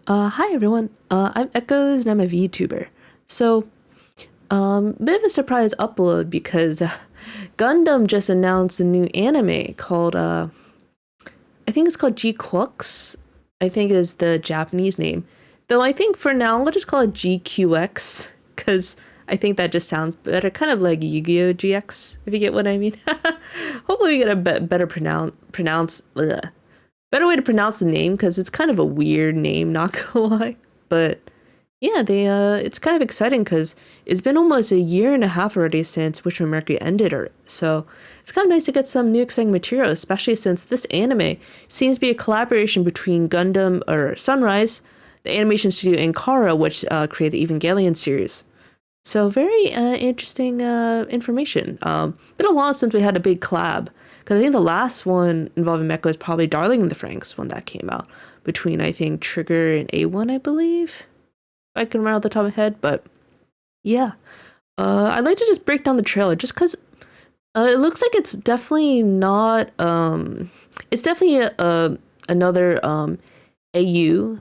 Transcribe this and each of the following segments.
Hi everyone. I'm Echoes and I'm a VTuber. So, bit of a surprise upload because Gundam just announced a new anime called I think it's called GQuuuuuX. I think is the Japanese name. Though I think for now we'll just call it GQX because I think that just sounds better, kind of like Yu-Gi-Oh GX, if you get what I mean. Hopefully we get a better better way to pronounce the name because it's kind of a weird name, not gonna lie. But yeah, they it's kind of exciting because it's been almost a year and a half already since Witch From Mercury ended, or so it's kind of nice to get some new exciting material, especially since this anime seems to be a collaboration between Gundam or Sunrise, the animation studio, and Kara, which created the Evangelion series. So very interesting information. Been a while since we had a big collab. Because I think the last one involving Mecha was probably Darling in the Franxx when that came out. Between, I think, Trigger and A1, I believe. If I can remember off the top of my head. But, yeah. I'd like to just break down the trailer. Just because it looks like it's definitely not... it's definitely another AU,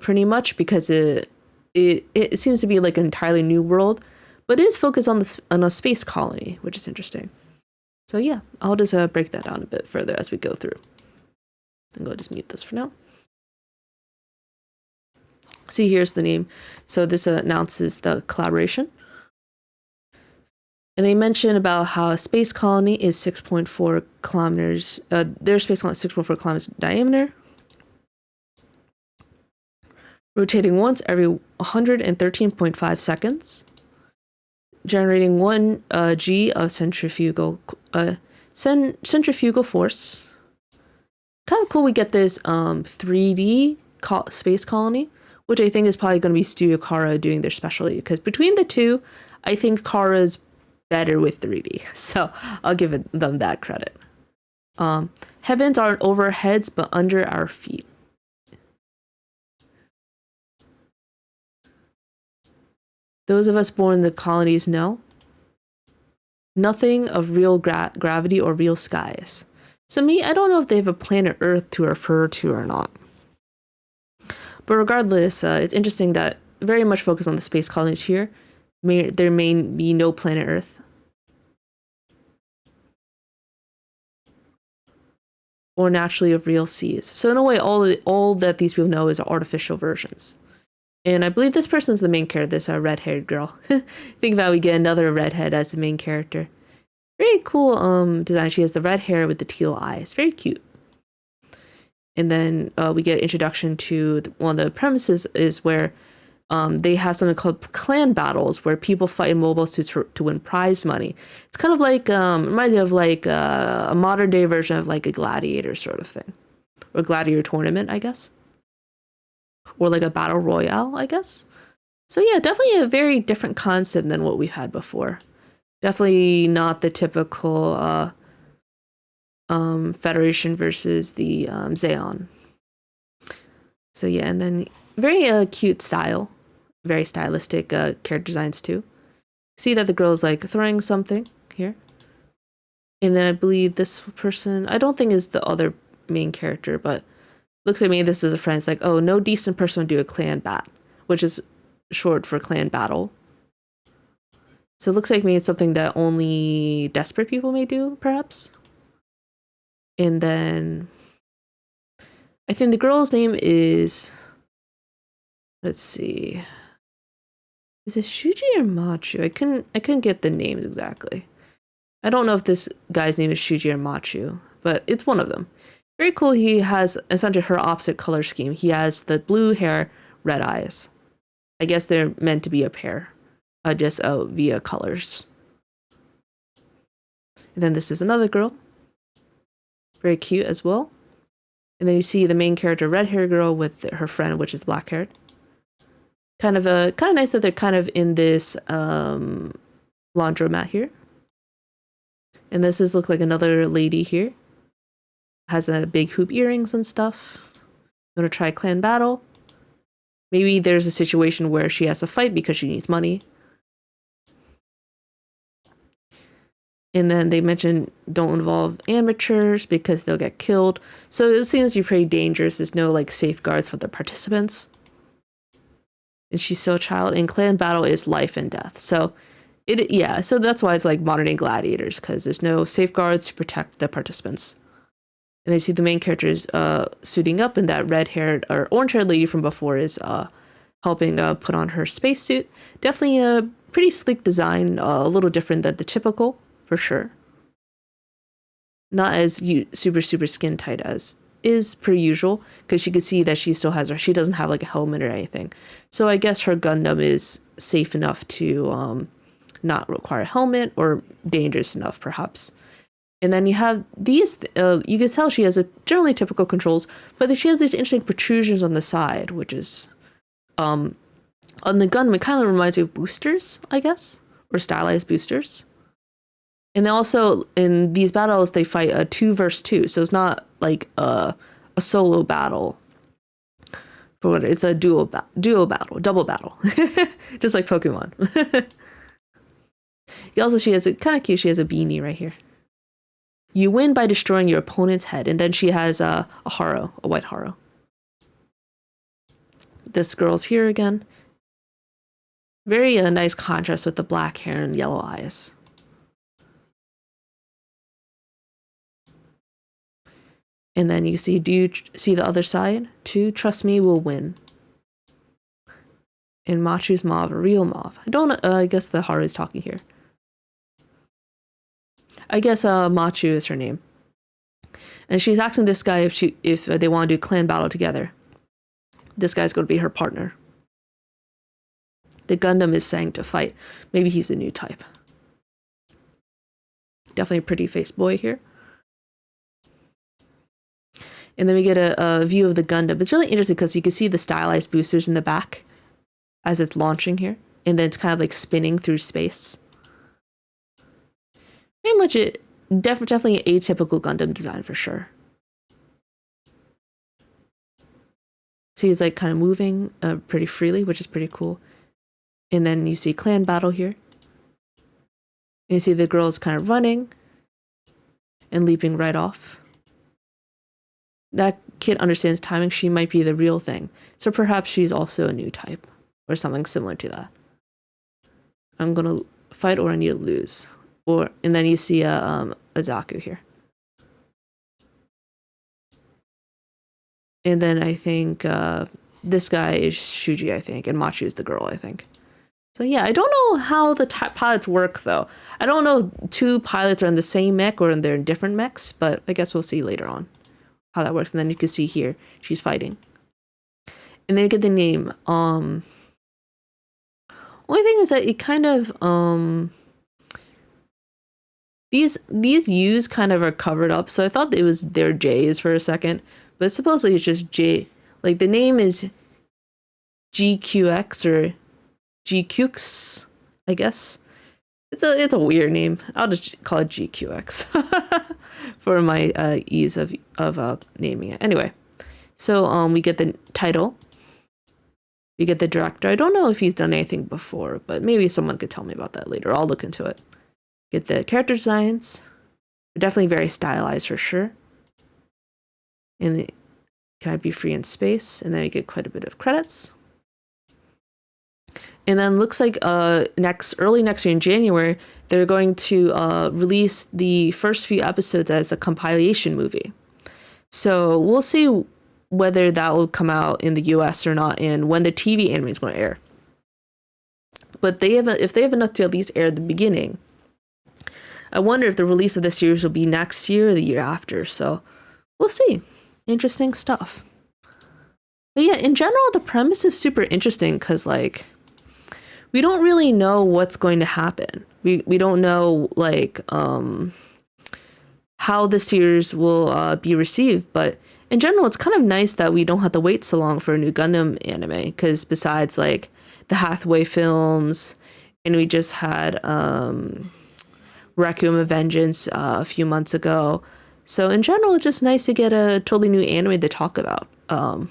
pretty much. Because it seems to be like an entirely new world. But it is focused on a space colony, which is interesting. So yeah, I'll just break that down a bit further as we go through. I'm going to just mute this for now. See, here's the name. So this announces the collaboration. And they mention about how a space colony is 6.4 kilometers. Their space colony is 6.4 kilometers diameter. Rotating once every 113.5 seconds. Generating 1 G of centrifugal force. Kind of cool we get this 3D space colony, which I think is probably going to be Studio Kara doing their specialty, because between the two, I think Kara's better with 3D. So I'll give them that credit. Heavens aren't over our heads, but under our feet. Those of us born in the colonies know nothing of real gravity or real skies. So me, I don't know if they have a planet Earth to refer to or not. But regardless, it's interesting that very much focused on the space colonies here. There may be no planet Earth. Or naturally of real seas. So in a way, all that these people know is artificial versions. And I believe this person's the main character, this red-haired girl. Think about we get another redhead as the main character. Very cool design. She has the red hair with the teal eyes. Very cute. And then we get introduction to one of the premises is where they have something called clan battles, where people fight in mobile suits to win prize money. It's kind of like, reminds me of like a modern day version of like a gladiator sort of thing. Or gladiator tournament, I guess. Or like a battle royale, I guess. So yeah, definitely a very different concept than what we've had before. Definitely not the typical Federation versus the Zeon. So yeah, and then very cute style. Very stylistic character designs too. See that the girl is like throwing something here. And then I believe this person, I don't think is the other main character, but looks at me, this is a friend. It's like, oh, no decent person would do a clan bat, which is short for clan battle. So it looks like maybe it's something that only desperate people may do, perhaps. And then I think the girl's name is, let's see, is it Shuji or Machu? I couldn't get the names exactly. I don't know if this guy's name is Shuji or Machu, but it's one of them. Very cool. He has essentially her opposite color scheme. He has the blue hair, red eyes. I guess they're meant to be a pair, just via colors. And then this is another girl. Very cute as well. And then you see the main character, red-haired girl, with her friend, which is black-haired. Kind of nice that they're kind of in this laundromat here. And this looks like another lady here. Has a big hoop earrings and stuff. You want to try clan battle? Maybe there's a situation where she has to fight because she needs money. And then they mentioned don't involve amateurs because they'll get killed. So it seems to be pretty dangerous. There's no like safeguards for the participants. and she's still a child, and clan battle is life and death. So so that's why it's like modern day gladiators, because there's no safeguards to protect the participants. And they see the main characters suiting up, and that red-haired or orange-haired lady from before is helping put on her spacesuit. Definitely a pretty sleek design, a little different than the typical, for sure. Not as super skin tight as is per usual, because she could see that she doesn't have like a helmet or anything. So I guess her Gundam is safe enough to not require a helmet, or dangerous enough perhaps. And then you have these, you can tell she has a generally typical controls, but then she has these interesting protrusions on the side, which is, on the Gundam, it kind of reminds me of boosters, I guess, or stylized boosters. And then also in these battles, they fight a 2 versus 2, so it's not like a solo battle. But it's a duo battle, double battle, just like Pokemon. She has a kind of cute. She has a beanie right here. You win by destroying your opponent's head, and then she has a Haro, a white Haro. This girl's here again. Very nice contrast with the black hair and yellow eyes. And then you see, do you see the other side? 2, trust me, will win. And Machu's Mauve, a real Mauve. I guess the Haru is talking here. I guess Machu is her name. And she's asking this guy if they want to do clan battle together. This guy's going to be her partner. The Gundam is saying to fight. Maybe he's a new type. Definitely a pretty faced boy here. And then we get a view of the Gundam. It's really interesting because you can see the stylized boosters in the back as it's launching here. And then it's kind of like spinning through space. Pretty much definitely an atypical Gundam design for sure. See, it's like kind of moving pretty freely, which is pretty cool. And then you see clan battle here. And you see the girls kind of running and leaping right off. That kid understands timing. She might be the real thing. So perhaps she's also a new type or something similar to that. I'm going to fight or I need to lose. And then you see a Zaku here. And then I think this guy is Shuji, I think, and Machu is the girl, I think. So yeah, I don't know how the pilots work, though. I don't know 2 pilots are in the same mech or they're in different mechs, but I guess we'll see later on how that works. And then you can see here, she's fighting. And then you get the name. Only thing is that it kind of, these U's kind of are covered up, so I thought it was their J's for a second, but supposedly it's just J. Like the name is GQuuuuX or GQuuuuuX, I guess. It's a weird name. I'll just call it GQuuuuX for my ease of naming it. Anyway, so we get the title. We get the director. I don't know if he's done anything before, but maybe someone could tell me about that later. I'll look into it. Get the character designs. They're definitely very stylized for sure. And they kind of be free in space. And then we get quite a bit of credits. And then looks like early next year in January, they're going to release the first few episodes as a compilation movie. So we'll see whether that will come out in the US or not, and when the TV anime is going to air. But if they have enough to at least air at the beginning, I wonder if the release of the series will be next year or the year after. So we'll see. Interesting stuff. But yeah, in general, the premise is super interesting because, like, we don't really know what's going to happen. We don't know, like, how the series will be received. But in general, it's kind of nice that we don't have to wait so long for a new Gundam anime. Because besides, like, the Hathaway films, and we just had Requiem of Vengeance a few months ago. So in general, it's just nice to get a totally new anime to talk about. I'm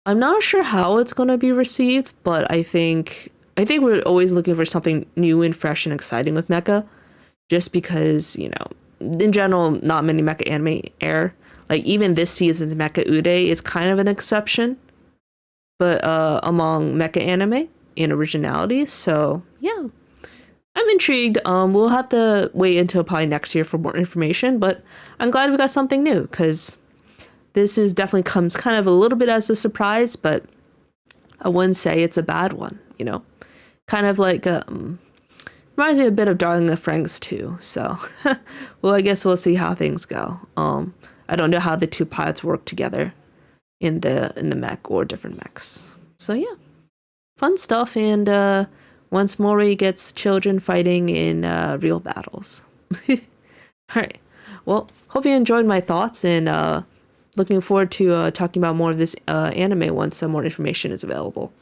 not sure how it's going to be received, but I think we're always looking for something new and fresh and exciting with mecha, just because, you know, in general, not many mecha anime air. Like, even this season's Mecha Ude is kind of an exception. but among mecha anime in originality. So yeah, I'm intrigued. We'll have to wait until probably next year for more information, but I'm glad we got something new because this is definitely comes kind of a little bit as a surprise, but I wouldn't say it's a bad one, you know? Kind of like, reminds me a bit of Darling in the Franxx too. So, well, I guess we'll see how things go. I don't know how the two pilots work together in the mech or different mechs. So yeah, fun stuff. And once Mori gets children fighting in real battles. All right. Well, hope you enjoyed my thoughts, and looking forward to talking about more of this anime once some more information is available.